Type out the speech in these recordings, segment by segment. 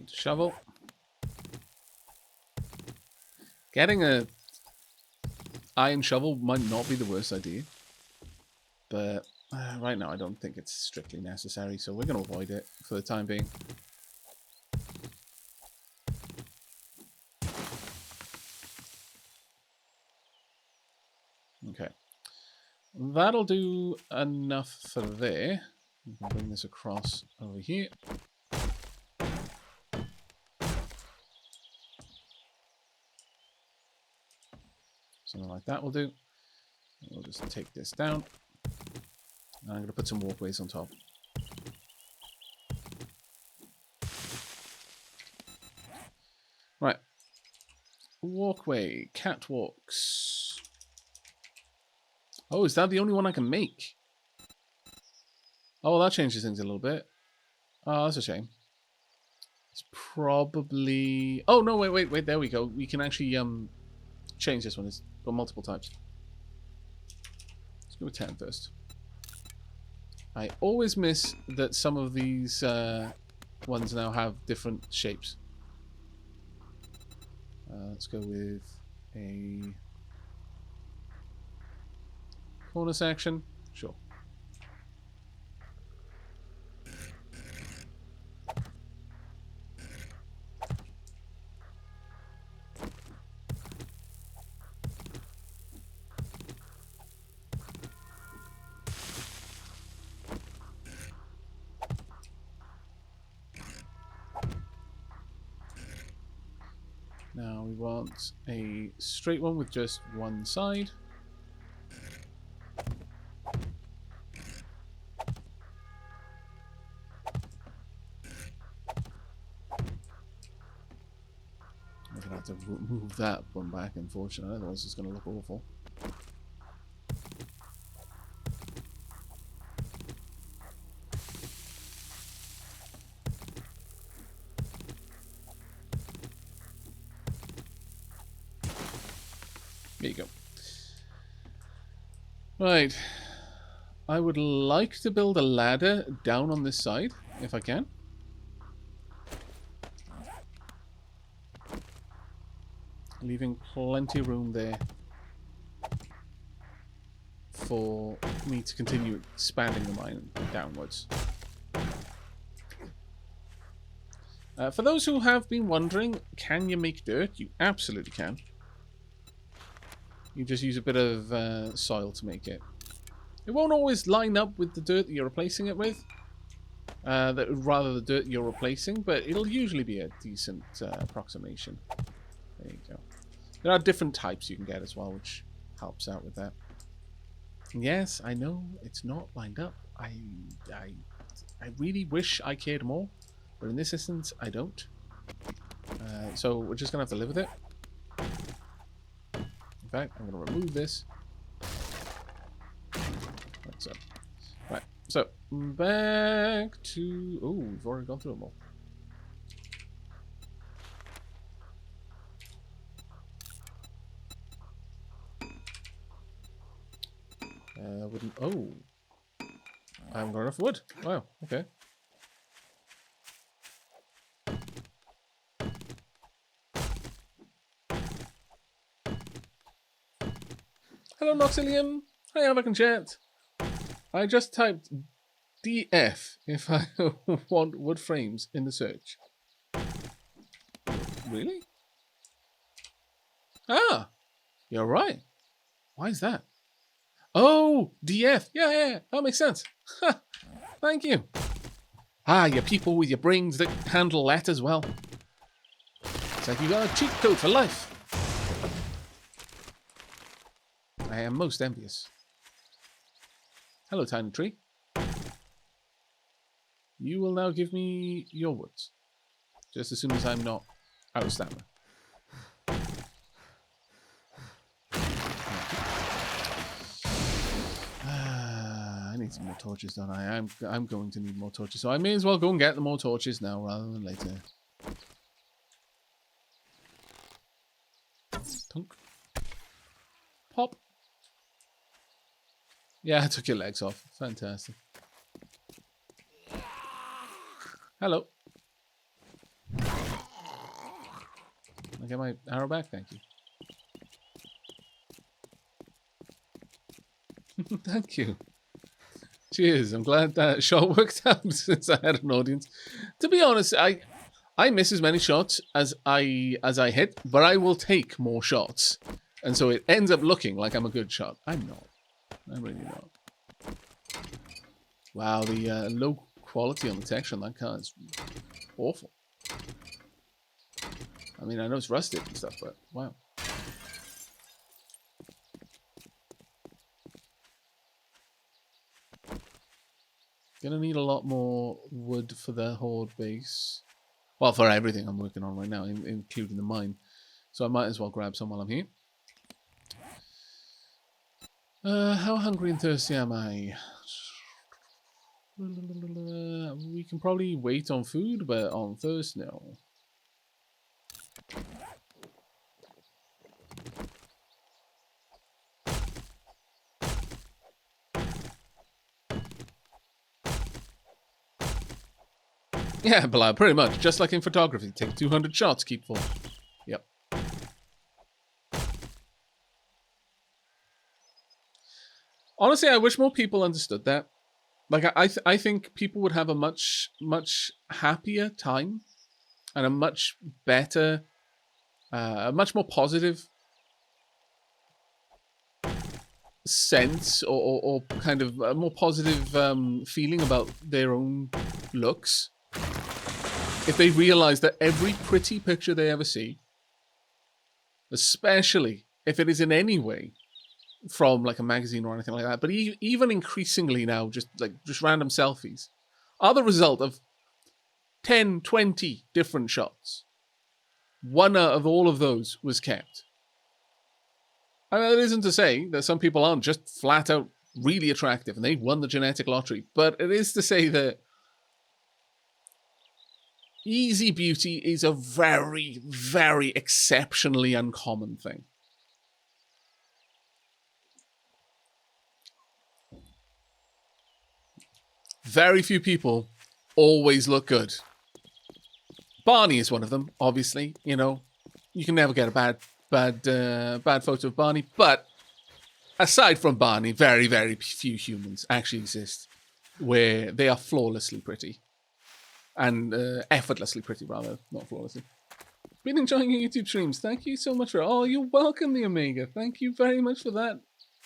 And shovel. Getting a iron shovel might not be the worst idea. But right now I don't think it's strictly necessary, so we're going to avoid it for the time being. Okay. That'll do enough for there. We can bring this across over here. Something like that will do. We'll just take this down. And I'm going to put some walkways on top. Right. Walkway. Catwalks. Oh, is that the only one I can make? Oh, well, that changes things a little bit. Oh, that's a shame. It's probably... Oh, no, wait. There we go. We can actually change this one. It's got multiple types. Let's go with 10 first. I always miss that some of these ones now have different shapes. Let's go with a corner section. Sure. Now we want a straight one with just one side. I'm going to have to move that one back, unfortunately, otherwise it's going to look awful. There you go. Right. I would like to build a ladder down on this side, if I can. Leaving plenty of room there for me to continue expanding the mine downwards. For those who have been wondering, can you make dirt? You absolutely can. You just use a bit of soil to make it. It won't always line up with the dirt that you're replacing it with. Rather the dirt you're replacing, but it'll usually be a decent approximation. There you go. There are different types you can get as well, which helps out with that. Yes, I know it's not lined up. I really wish I cared more, but in this instance, I don't. So we're just gonna have to live with it. In fact, I'm gonna remove this. Right, so back to... Oh, we've already gone through them all. Wouldn't... Oh. I haven't got enough wood. Wow, okay. Hello, Noxilium. Hi, Aavak and chat. I just typed DF if I want wood frames in the search. Really? Ah, you're right. Why is that? Oh, DF. Yeah, that makes sense. Thank you. Ah, you people with your brains that handle letters well. It's like you got a cheat code for life. I am most envious. Hello, tiny tree. You will now give me your woods. Just as soon as I'm not out of stamina. I need some more torches, don't I? I'm going to need more torches, so I may as well go and get the more torches now rather than later. Tunk. Pop. Yeah, I took your legs off. Fantastic. Hello. I get my arrow back? Thank you. Thank you. Cheers. I'm glad that shot worked out since I had an audience. To be honest, I miss as many shots as I hit, but I will take more shots. And so it ends up looking like I'm a good shot. I'm not. I'm really not. Wow, the low quality on the texture on that car is awful. I mean, I know it's rusted and stuff, but wow. Gonna need a lot more wood for the horde base. Well, for everything I'm working on right now, including the mine. So I might as well grab some while I'm here. How hungry and thirsty am I? We can probably wait on food, but on thirst, no. Yeah, Bilal, pretty much. Just like in photography. Take 200 shots, keep full. Yep. Honestly, I wish more people understood that. Like, I think people would have a much happier time and a much better, a much more positive sense or kind of a more positive feeling about their own looks if they realize that every pretty picture they ever see, especially if it is in any way from like a magazine or anything like that, but even increasingly now, just random selfies, are the result of 10, 20 different shots. One out of all of those was kept. I mean, that isn't to say that some people aren't just flat out really attractive and they won the genetic lottery, but it is to say that easy beauty is a very, very exceptionally uncommon thing. Very few people always look good. Barney is one of them, obviously. You know, you can never get a bad photo of Barney. But aside from Barney, very, very few humans actually exist where they are flawlessly pretty. And effortlessly pretty, rather, not flawlessly. Been enjoying your YouTube streams. Thank you so much for... Oh, you're welcome, the Omega. Thank you very much for that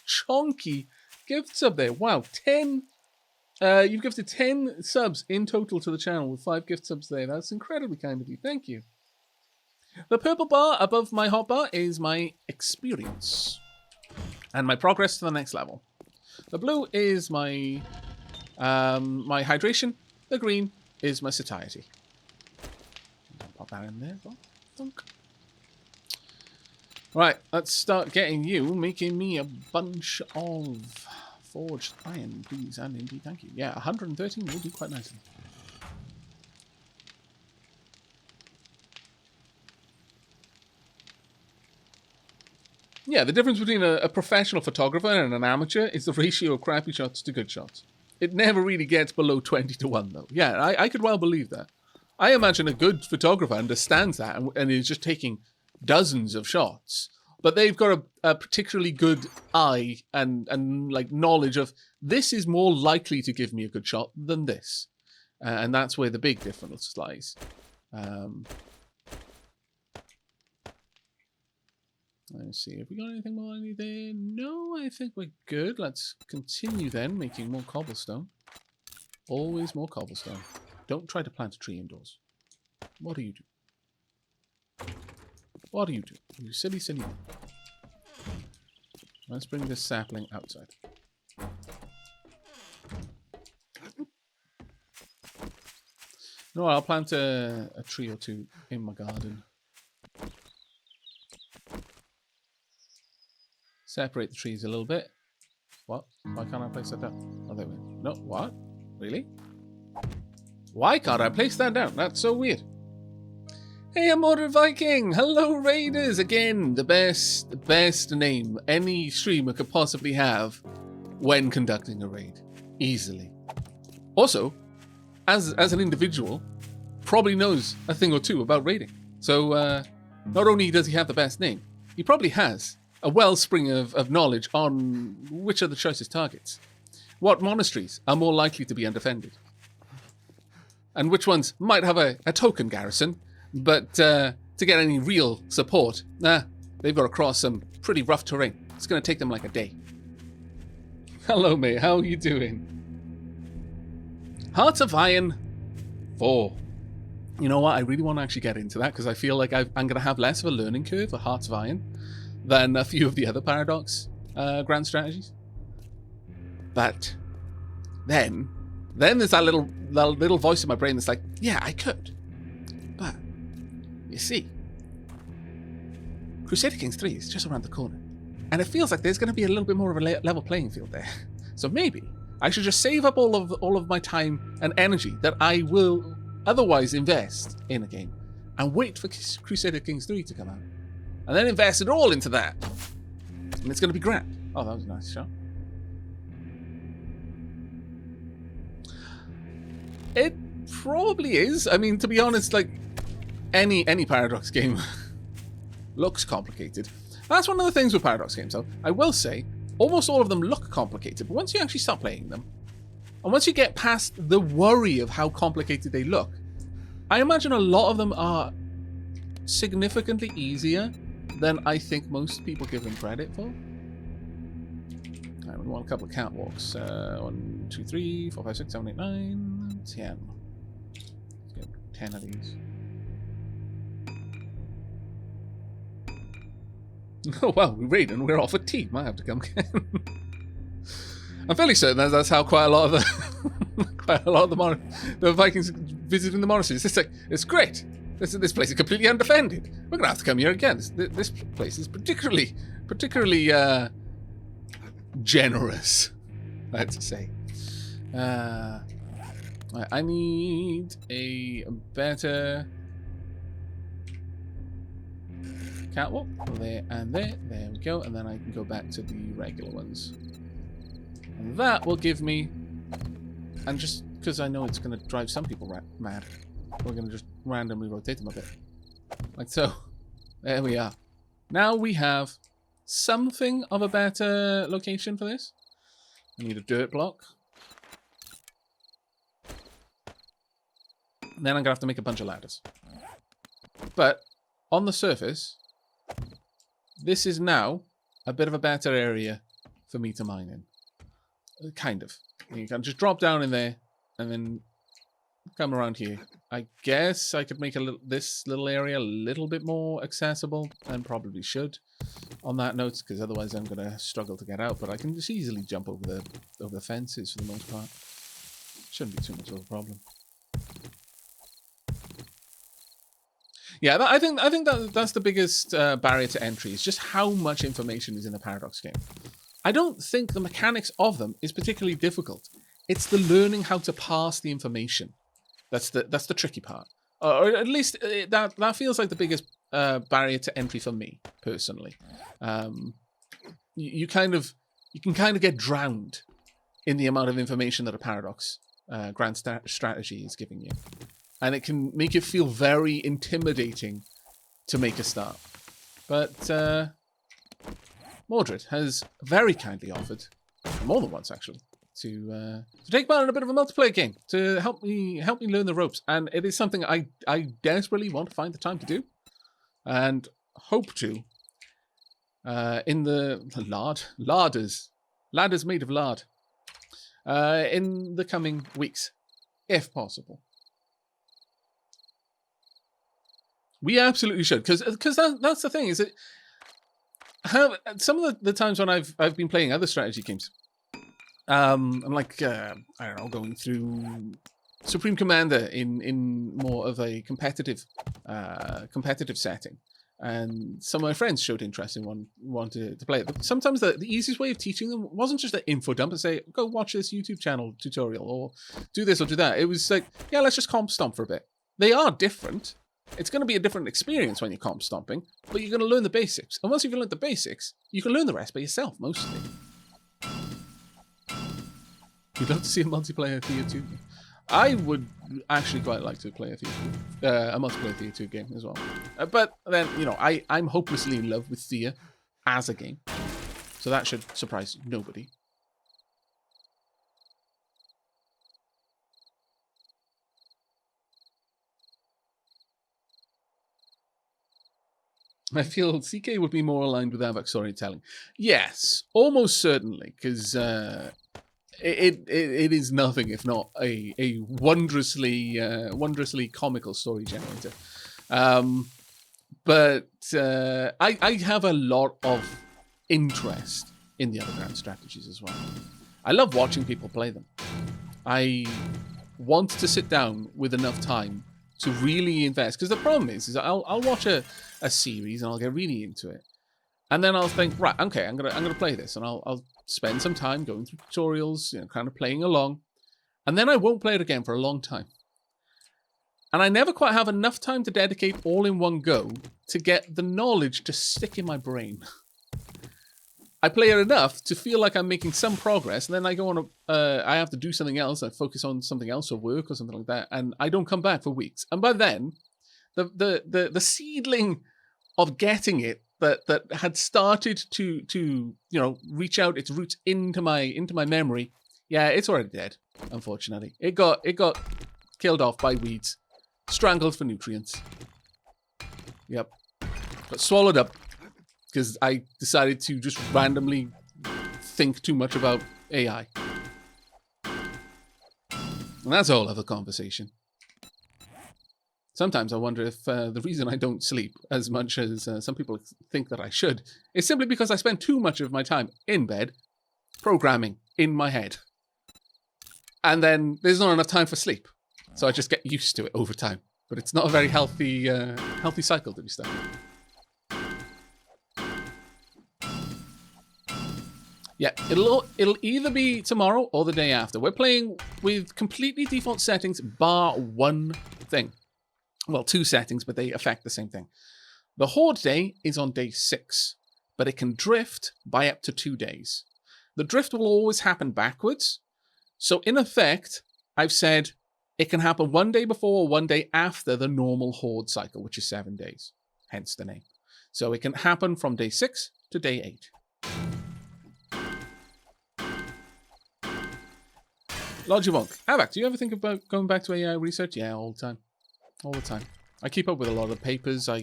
chonky gift sub there. Wow, 10... you've gifted 10 subs in total to the channel with 5 gift subs there. That's incredibly kind of you. Thank you. The purple bar above my hotbar is my experience and my progress to the next level. The blue is my my hydration. The green is my satiety. Pop that in there. Thunk. Right, let's start getting you making me a bunch of forged iron, please, and indeed, thank you. Yeah, 113 will do quite nicely. Yeah, the difference between a professional photographer and an amateur is the ratio of crappy shots to good shots. It never really gets below 20 to 1, though. Yeah, I could well believe that. I imagine a good photographer understands that and is just taking dozens of shots. But they've got a particularly good eye and like knowledge of this is more likely to give me a good shot than this. And that's where the big difference lies. Let's see, have we got anything more I need there? No, I think we're good. Let's continue then, making more cobblestone. Always more cobblestone. Don't try to plant a tree indoors. What do you do? What do you do? You silly, silly. Let's bring this sapling outside. No, I'll plant a tree or two in my garden. Separate the trees a little bit. What? Why can't I place that down? Oh, there we go. No, what? Really? Why can't I place that down? That's so weird. Hey, I'm Order Viking! Hello, Raiders! Again, the best name any streamer could possibly have when conducting a raid. Easily. Also, as an individual, probably knows a thing or two about raiding. So, Not only does he have the best name, he probably has a wellspring of knowledge on which are the choicest targets. What monasteries are more likely to be undefended? And which ones might have a token garrison, but to get any real support, they've got to cross some pretty rough terrain. It's going to take them like a day. Hello, mate. How are you doing? Hearts of Iron 4. You know what? I really want to actually get into that because I feel like I'm going to have less of a learning curve for Hearts of Iron than a few of the other Paradox grand strategies. But then there's that little voice in my brain that's like, yeah, I could. But you see, Crusader Kings 3 is just around the corner. And it feels like there's going to be a little bit more of a level playing field there. So maybe I should just save up all of my time and energy that I will otherwise invest in a game and wait for Crusader Kings 3 to come out. And then invest it all into that. And it's going to be grand. Oh, that was a nice shot. It probably is. I mean, to be honest, like, any Paradox game looks complicated. That's one of the things with Paradox games, though. I will say, almost all of them look complicated, but once you actually start playing them, and once you get past the worry of how complicated they look, I imagine a lot of them are significantly easier than I think most people give them credit for. Right, we want a couple of catwalks. 1, 2, 3, 4, 5, 6, 7, 8, 9, 10. Let's get 10 of these. Oh well, we raid and we're off a team. I have to come again. I'm fairly certain that's how quite a lot of the Vikings visiting the monasteries. It's great. This place is completely undefended. We're gonna have to come here again. This place is particularly generous, I have to say. I need a better catwalk. There and there. There we go. And then I can go back to the regular ones. And that will give me... And just because I know it's going to drive some people mad, we're going to just randomly rotate them a bit. Like so. There we are. Now we have something of a better location for this. I need a dirt block. And then I'm going to have to make a bunch of ladders. But on the surface, this is now a bit of a better area for me to mine in. Kind of. You can just drop down in there and then come around here. I guess I could make this little area a little bit more accessible, and probably should on that note, because otherwise I'm going to struggle to get out. But I can just easily jump over the fences for the most part. Shouldn't be too much of a problem. Yeah, I think that's the biggest barrier to entry, is just how much information is in a Paradox game. I don't think the mechanics of them is particularly difficult. It's the learning how to parse the information. That's the tricky part. Or at least that feels like the biggest barrier to entry for me, personally. You can kind of get drowned in the amount of information that a Paradox grand strategy is giving you. And it can make it feel very intimidating to make a start. But Mordred has very kindly offered, more than once actually, to take part in a bit of a multiplayer game to help me learn the ropes. And it is something I desperately want to find the time to do, and hope to in the ladders made of lard in the coming weeks, if possible. We absolutely should, because that's the thing, is that some of the times when I've been playing other strategy games, I'm like I don't know, going through Supreme Commander in more of a competitive setting, and some of my friends showed interest in wanted to play it. But sometimes the easiest way of teaching them wasn't just an info dump and say, go watch this YouTube channel tutorial or do this or do that. It was like, yeah, let's just comp stomp for a bit. They are different. It's going to be a different experience when you're comp stomping, but you're going to learn the basics. And once you've learned the basics, you can learn the rest by yourself, mostly. You'd love to see a multiplayer for you too. I would actually quite like to play a multiplayer Thea 2 game as well. But then, you know, I'm hopelessly in love with Thea as a game. So that should surprise nobody. I feel CK would be more aligned with Aavak storytelling. Yes, almost certainly, because it is nothing if not a wondrously comical story generator. But I have a lot of interest in the Underground strategies as well. I love watching people play them. I want to sit down with enough time to really invest, because the problem is I'll watch a series and I'll get really into it, and then I'll think, right, okay, I'm gonna play this, and I'll spend some time going through tutorials, you know, kind of playing along, and then I won't play it again for a long time. And I never quite have enough time to dedicate all in one go to get the knowledge to stick in my brain. I play it enough to feel like I'm making some progress, and then I go on I have to do something else. I focus on something else, or work, or something like that, and I don't come back for weeks. And by then, the seedling of getting it that had started to you know, reach out its roots into my memory, yeah, it's already dead. Unfortunately, it got killed off by weeds, strangled for nutrients. Yep, but swallowed up. Because I decided to just randomly think too much about AI. And that's a whole other conversation. Sometimes I wonder if the reason I don't sleep as much as some people think that I should is simply because I spend too much of my time in bed programming in my head. And then there's not enough time for sleep. So I just get used to it over time. But it's not a very healthy cycle to be stuck in. Yeah, it'll either be tomorrow or the day after. We're playing with completely default settings, bar one thing. Well, two settings, but they affect the same thing. The Horde day is on day 6, but it can drift by up to 2 days. The drift will always happen backwards. So in effect, I've said it can happen 1 day before or 1 day after the normal Horde cycle, which is 7 days, hence the name. So it can happen from day 6 to day 8. Logivonk. Aavak, do you ever think about going back to AI research? Yeah, all the time. All the time. I keep up with a lot of papers. I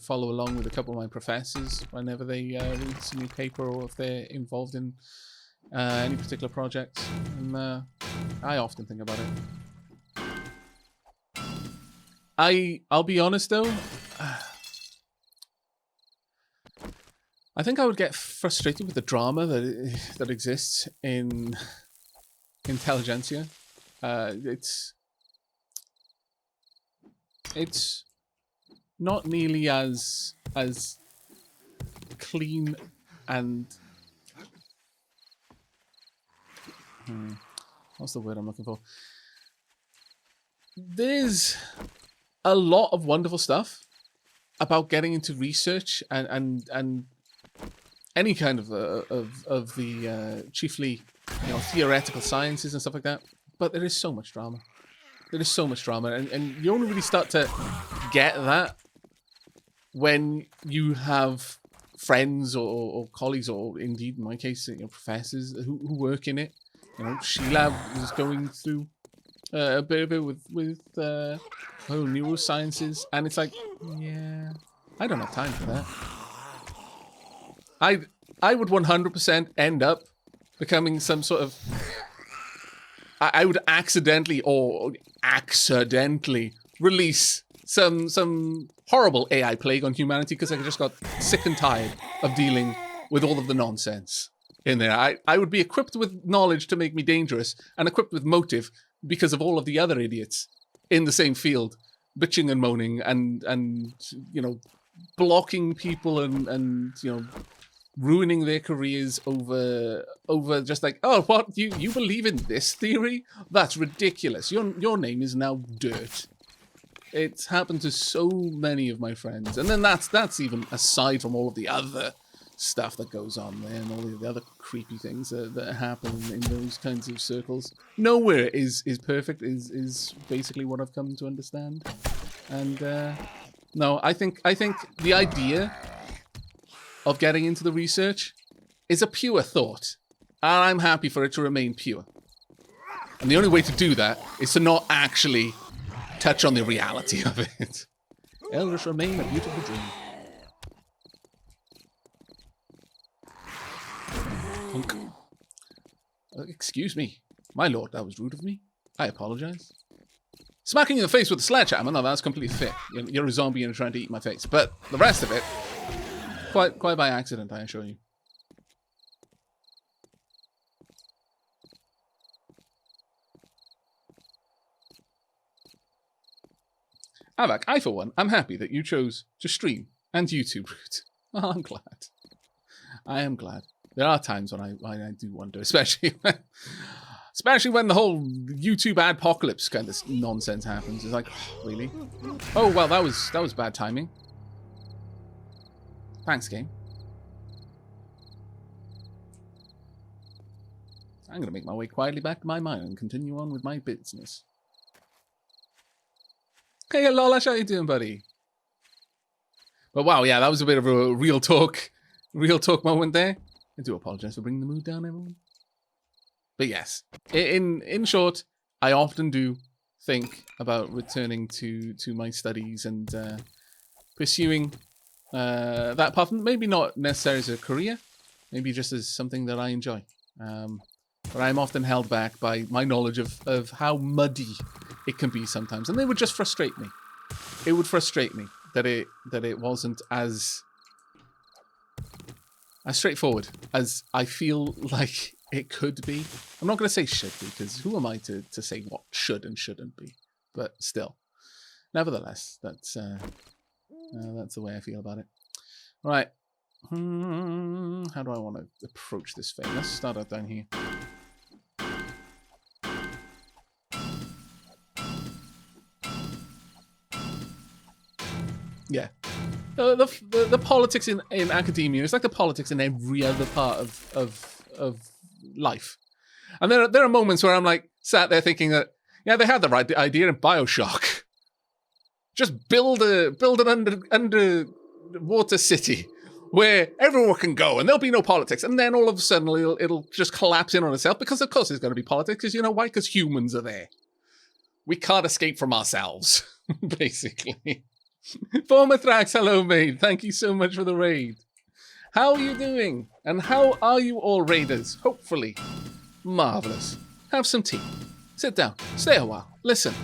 follow along with a couple of my professors whenever they release a new paper, or if they're involved in any particular projects. And I often think about it. I'll be honest though, I think I would get frustrated with the drama that exists in intelligentsia. It's not nearly as clean and what's the word I'm looking for? There's a lot of wonderful stuff about getting into research and any kind of the chiefly, you know, theoretical sciences and stuff like that. But there is so much drama. There is so much drama, and you only really start to get that when you have friends or colleagues, or indeed in my case, you know, professors who work in it. You know, Sheila is going through a bit of it with neurosciences, and it's like, yeah, I don't have time for that. I would 100% end up becoming some sort of... I would accidentally release some horrible AI plague on humanity because I just got sick and tired of dealing with all of the nonsense in there. I would be equipped with knowledge to make me dangerous, and equipped with motive because of all of the other idiots in the same field bitching and moaning and you know, blocking people and you know, ruining their careers over just like, oh, what, you believe in this theory? That's ridiculous. Your name is now dirt. It's happened to so many of my friends, and then that's even aside from all of the other stuff that goes on there and all the other creepy things that happen in those kinds of circles. Nowhere is perfect, is basically what I've come to understand. And no, I think the idea of getting into the research is a pure thought. And I'm happy for it to remain pure. And the only way to do that is to not actually touch on the reality of it. Elders remain a beautiful dream. Punk. Excuse me. My lord, that was rude of me. I apologize. Smacking you in the face with a sledgehammer, no, that's completely fair. You're a zombie and you're trying to eat my face. But the rest of it, quite by accident, I assure you. Aavak, I for one, I'm happy that you chose to stream and YouTube route. Oh, I'm glad. I am glad. There are times when I do wonder, especially when the whole YouTube adpocalypse kind of nonsense happens. It's like, oh, really? Oh well, that was bad timing. Thanks, game. I'm gonna make my way quietly back to my mine and continue on with my business. Hey, Lolash, how you doing, buddy? But wow, yeah, that was a bit of a real talk moment there. I do apologize for bringing the mood down, everyone. But yes, in short, I often do think about returning to my studies and pursuing that path. Maybe not necessarily as a career, maybe just as something that I enjoy. But I'm often held back by my knowledge of how muddy it can be sometimes, and it would just frustrate me. It would frustrate me that it wasn't as straightforward as I feel like it could be. I'm not going to say should be, because who am I to say what should and shouldn't be? But still, nevertheless, that's the way I feel about it. All right. How do I want to approach this thing? Let's start out down here. Yeah. The politics in academia is like the politics in every other part of life. And there are moments where I'm like sat there thinking that, yeah, they had the right idea in BioShock. Just build an underwater city where everyone can go and there'll be no politics. And then all of a sudden it'll just collapse in on itself, because of course there's going to be politics, because you know why? Because humans are there. We can't escape from ourselves, basically. Formathrax, hello mate. Thank you so much for the raid. How are you doing? And how are you all, raiders? Hopefully. Marvellous. Have some tea. Sit down. Stay a while. Listen.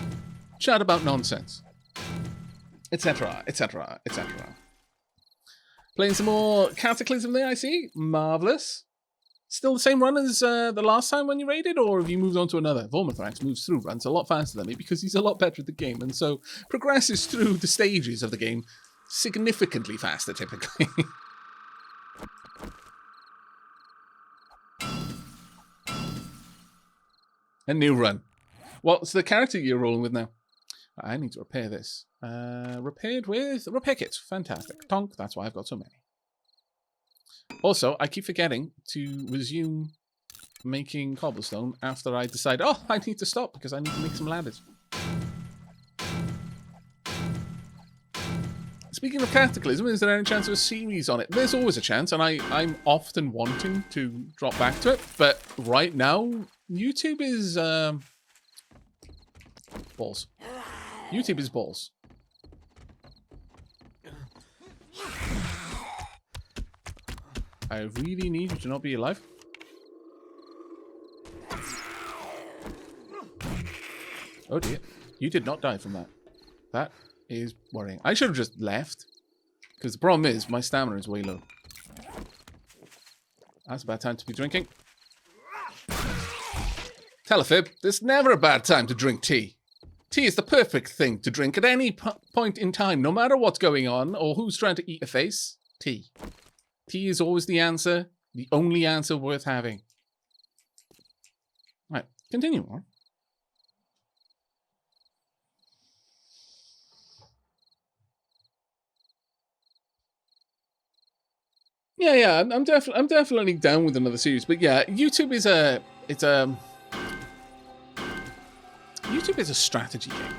Chat about nonsense. Etc, etc, etc. Playing some more Cataclysm there, I see. Marvellous. Still the same run as the last time when you raided, or have you moved on to another? Vormathrax moves through runs a lot faster than me because he's a lot better at the game, and so progresses through the stages of the game significantly faster, typically. A new run. What's the character you're rolling with now? I need to repair this. Repaired with repair kits. Fantastic. Tonk, that's why I've got so many. Also, I keep forgetting to resume making cobblestone after I decide, oh, I need to stop because I need to make some ladders. Speaking of Cataclysm, is there any chance of a series on it? There's always a chance, and I'm often wanting to drop back to it, but right now, YouTube is balls. YouTube is balls. I really need you to not be alive. Oh dear. You did not die from that. That is worrying. I should have just left. Because the problem is, my stamina is way low. That's a bad time to be drinking. Telefib, there's never a bad time to drink tea. Tea is the perfect thing to drink at any point in time, no matter what's going on or who's trying to eat a face. Tea. Tea is always the answer, the only answer worth having. Right, continue on. Yeah. I'm definitely down with another series. But yeah, YouTube is a strategy game.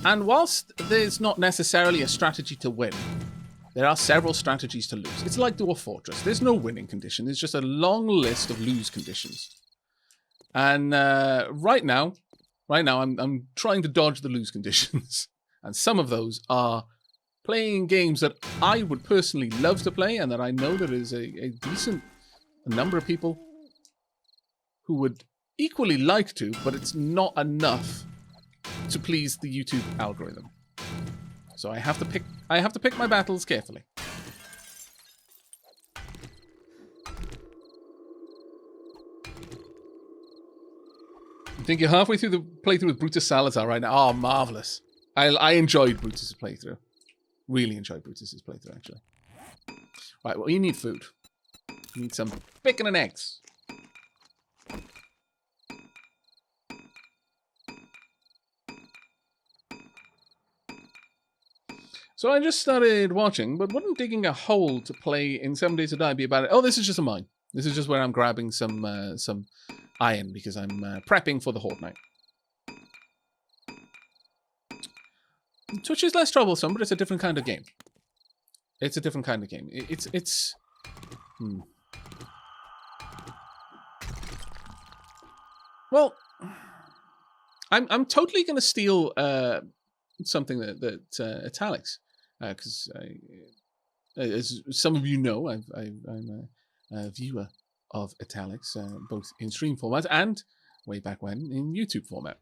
And whilst there's not necessarily a strategy to win, there are several strategies to lose. It's like Dwarf Fortress. There's no winning condition. There's just a long list of lose conditions. And right now I'm trying to dodge the lose conditions. And some of those are playing games that I would personally love to play, and that I know there is a decent number of people who would equally like to, but it's not enough to please the YouTube algorithm. So I have to pick my battles carefully. I think you're halfway through the playthrough with Brutus Salazar right now. Oh, marvelous. I enjoyed Brutus's playthrough. Really enjoyed Brutus's playthrough, actually. Right, well, you need food. You need some bacon and eggs. So I just started watching, but wouldn't digging a hole to play in 7 Days to Die be about it? Oh, this is just a mine. This is just where I'm grabbing some iron because I'm prepping for the Horde Night. Twitch is less troublesome, but it's a different kind of game. It's a different kind of game. It's. Well, I'm totally gonna steal something that Italics, because as some of you know, I'm a viewer of Italics, both in stream format and way back when in YouTube format.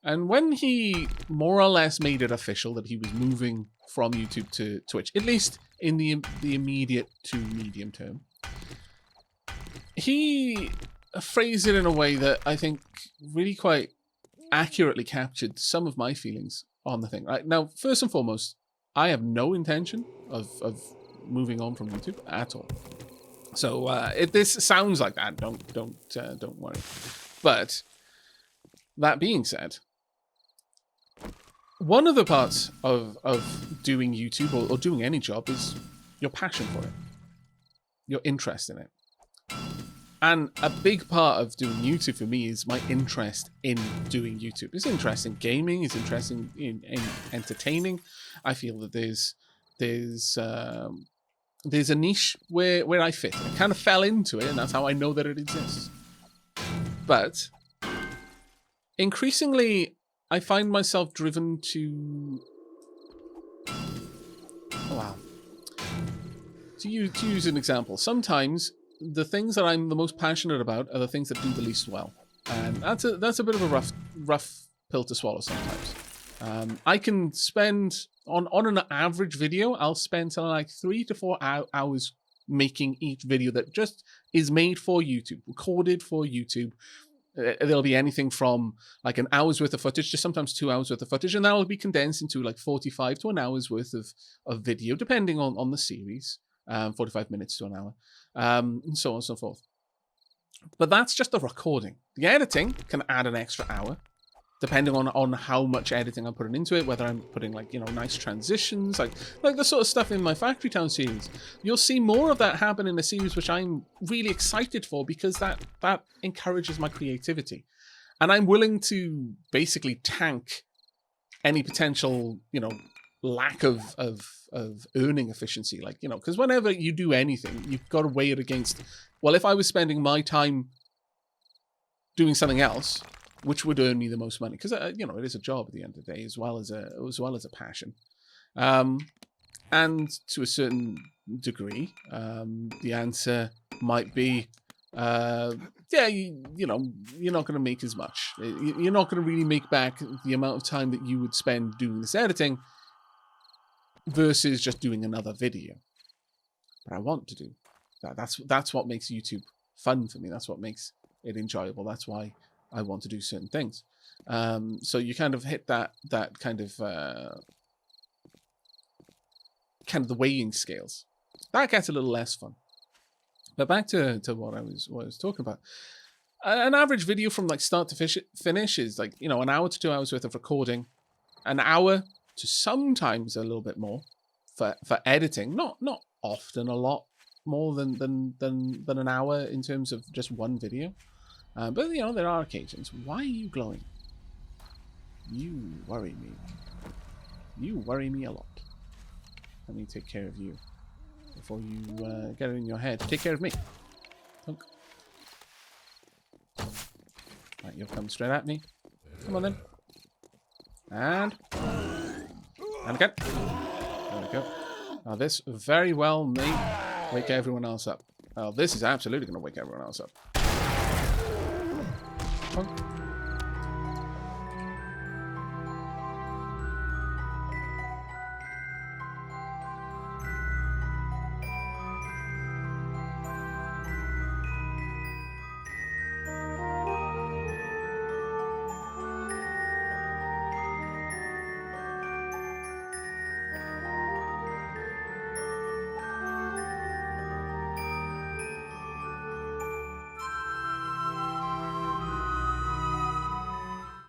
And when he more or less made it official that he was moving from YouTube to Twitch, at least in the immediate to medium term, he phrased it in a way that I think really quite accurately captured some of my feelings on the thing. Right now, first and foremost, I have no intention of moving on from YouTube at all. So if this sounds like that, don't worry. But that being said, one of the parts of doing YouTube or doing any job is your passion for it, your interest in it. And a big part of doing YouTube for me is my interest in doing YouTube. It's interest in gaming, it's interest in entertaining. I feel that there's a niche where I fit. I kind of fell into it, and that's how I know that it exists. But increasingly, I find myself driven to... Oh, wow. To use an example, sometimes the things that I'm the most passionate about are the things that do the least well. And that's a bit of a rough pill to swallow sometimes. I can spend, on an average video, I'll spend something like 3 to 4 hours making each video that just is made for YouTube, recorded for YouTube. There'll be anything from like an hour's worth of footage to sometimes 2 hours worth of footage, and that'll be condensed into like 45 to an hour's worth of video, depending on the series, 45 minutes to an hour, and so on and so forth. But that's just the recording. The editing can add an extra hour, depending on how much editing I'm putting into it, whether I'm putting like, nice transitions, like the sort of stuff in my Factory Town series. You'll see more of that happen in a series which I'm really excited for, because that encourages my creativity. And I'm willing to basically tank any potential, lack of earning efficiency. Like, because whenever you do anything, you've got to weigh it against, well, if I was spending my time doing something else, which would earn me the most money, because it is a job at the end of the day, as well as a passion, and to a certain degree, the answer might be, you're not going to make as much. You're not going to really make back the amount of time that you would spend doing this editing versus just doing another video. But I want to do that. That's what makes YouTube fun for me. That's what makes it enjoyable. That's why I want to do certain things. So you kind of hit that kind of the weighing scales. That gets a little less fun. But back to what I was talking about. An average video from like start to finish is like, an hour to 2 hours worth of recording, an hour to sometimes a little bit more for editing. Not often a lot more than an hour in terms of just one video. But, you know, there are occasions. Why are you glowing? You worry me. You worry me a lot. Let me take care of you before you get it in your head. Take care of me. Punk. Right, you'll come straight at me. Come on then. And again. There we go. Now this very well may wake everyone else up. Well, this is absolutely going to wake everyone else up. Punk.